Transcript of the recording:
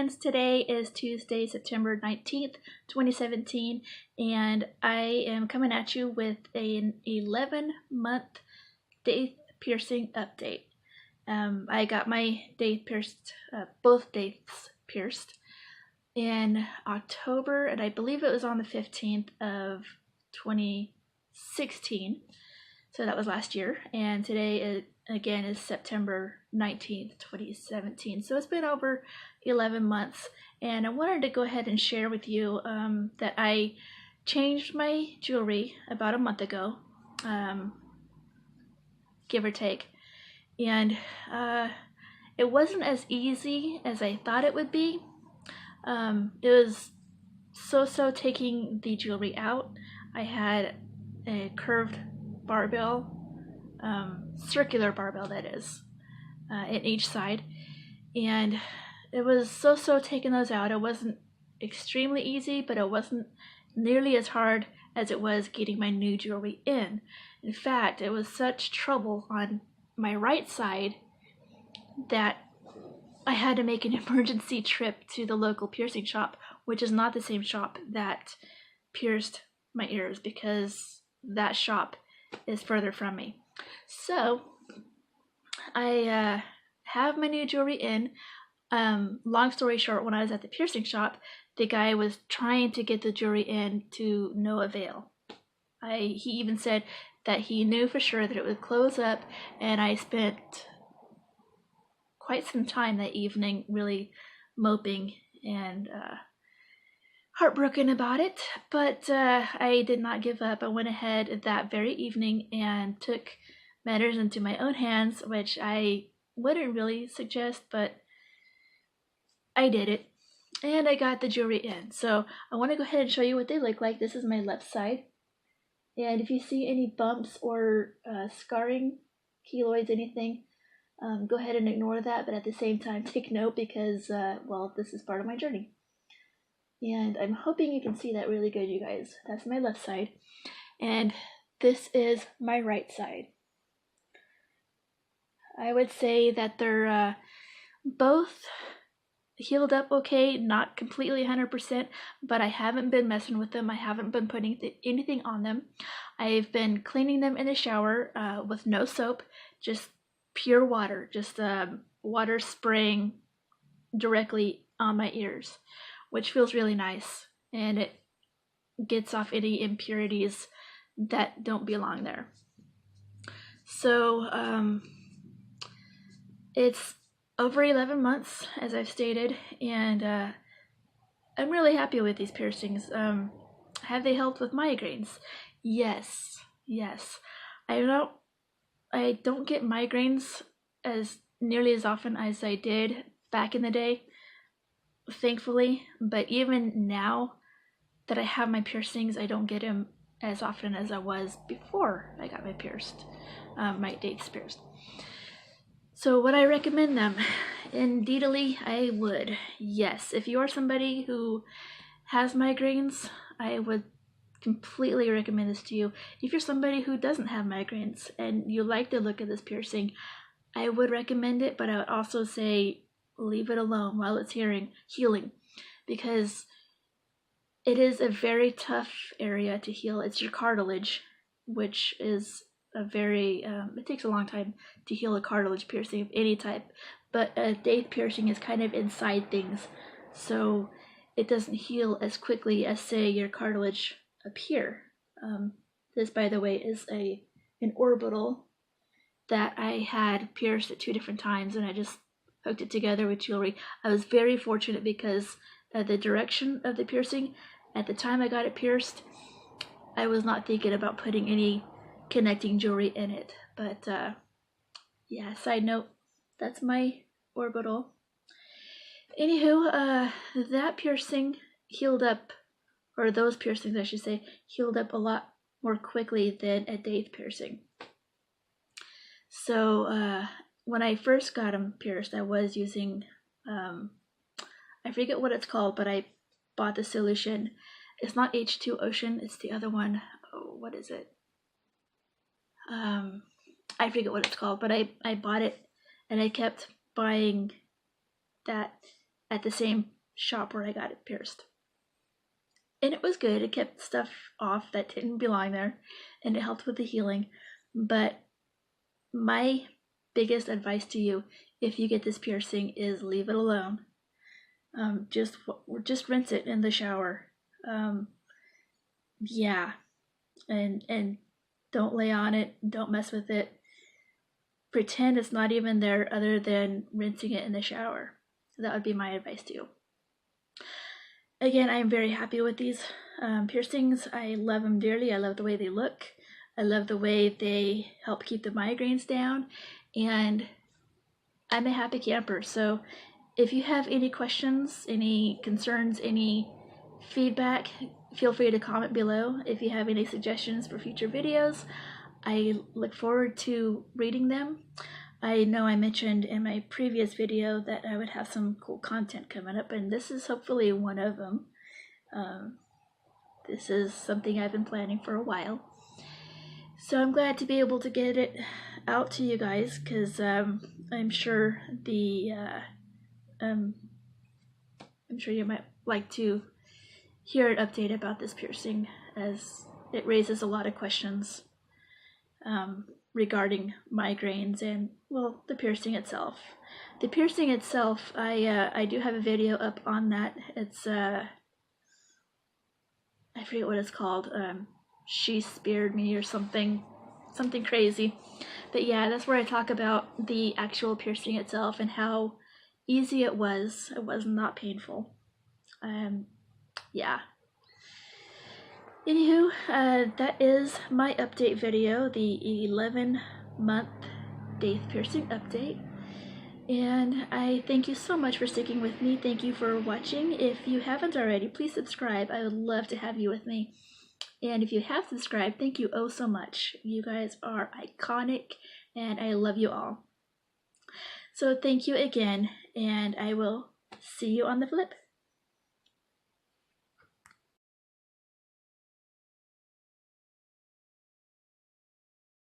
friends. Today is Tuesday, September 19th, 2017, and I am coming at you with an 11-month daith piercing update. I got my daith pierced, both daiths pierced in October, and I believe it was on the 15th of 2016, so that was last year, and today again is September 19th, 2017. So it's been over 11 months, and I wanted to go ahead and share with you that I changed my jewelry about a month ago, give or take, and it wasn't as easy as I thought it would be. It was so taking the jewelry out. I had a curved barbell, circular barbell that is, in each side, and it was so taking those out. It wasn't extremely easy, but it wasn't nearly as hard as it was getting my new jewelry in. In fact, it was such trouble on my right side that I had to make an emergency trip to the local piercing shop, which is not the same shop that pierced my ears, because that shop is further from me. So I have my new jewelry in. Long story short, when I was at the piercing shop, the guy was trying to get the jewelry in to no avail. He even said that he knew for sure that it would close up, and I spent quite some time that evening really moping and heartbroken about it, but I did not give up. I went ahead that very evening and took matters into my own hands, which I wouldn't really suggest, but I did it, and I got the jewelry in. So I want to go ahead and show you what they look like. This is my left side, and if you see any bumps or scarring, keloids, anything, go ahead and ignore that, but at the same time take note, because well, this is part of my journey. And I'm hoping you can see that really good, you guys. That's my left side, and this is my right side. I would say that they're both healed up okay, not completely 100%, but I haven't been messing with them. I haven't been putting anything on them. I've been cleaning them in the shower with no soap, just pure water, just water spraying directly on my ears, which feels really nice, and it gets off any impurities that don't belong there. So it's over 11 months, as I've stated, and I'm really happy with these piercings. Have they helped with migraines? Yes. I don't get migraines as nearly as often as I did back in the day, thankfully, but even now that I have my piercings, I don't get them as often as I was before I got my daiths pierced. So would I recommend them? Indeedly, I would. Yes, if you are somebody who has migraines, I would completely recommend this to you. If you're somebody who doesn't have migraines and you like the look of this piercing, I would recommend it, but I would also say leave it alone while it's healing, because it is a very tough area to heal. It's your cartilage, which is it takes a long time to heal a cartilage piercing of any type, but a daith piercing is kind of inside things, so it doesn't heal as quickly as, say, your cartilage up here. This, by the way, is an orbital that I had pierced at 2 different times, and I just hooked it together with jewelry. I was very fortunate because the direction of the piercing, at the time I got it pierced, I was not thinking about putting any connecting jewelry in it. But yeah, side note, that's my orbital. Anywho, that piercing healed up, or those piercings I should say, healed up a lot more quickly than a daith piercing. So when I first got them pierced, I was using, I forget what it's called, but I bought the solution. It's not H2 Ocean, it's the other one. Oh, what is it? I forget what it's called, but I bought it, and I kept buying that at the same shop where I got it pierced. And it was good. It kept stuff off that didn't belong there, and it helped with the healing. But my biggest advice to you, if you get this piercing, is leave it alone. Just rinse it in the shower. Yeah, and don't lay on it. Don't mess with it. Pretend it's not even there, other than rinsing it in the shower. That would be my advice to you. Again, I am very happy with these piercings. I love them dearly. I love the way they look. I love the way they help keep the migraines down. And I'm a happy camper. So if you have any questions, any concerns, any feedback, feel free to comment below. If you have any suggestions for future videos, I look forward to reading them. I know I mentioned in my previous video that I would have some cool content coming up, and this is hopefully one of them. This is something I've been planning for a while. So I'm glad to be able to get it out to you guys, because I'm sure I'm sure you might like to hear an update about this piercing, as it raises a lot of questions regarding migraines and, well, the piercing itself. The piercing itself, I do have a video up on that. It's I forget what it's called. She speared me or something crazy. But yeah, that's where I talk about the actual piercing itself and how easy it was. It was not painful. Yeah. Anywho, that is my update video, the 11-month Daith piercing update. And I thank you so much for sticking with me. Thank you for watching. If you haven't already, please subscribe. I would love to have you with me. And if you have subscribed, thank you oh so much. You guys are iconic, and I love you all. So thank you again, and I will see you on the flip.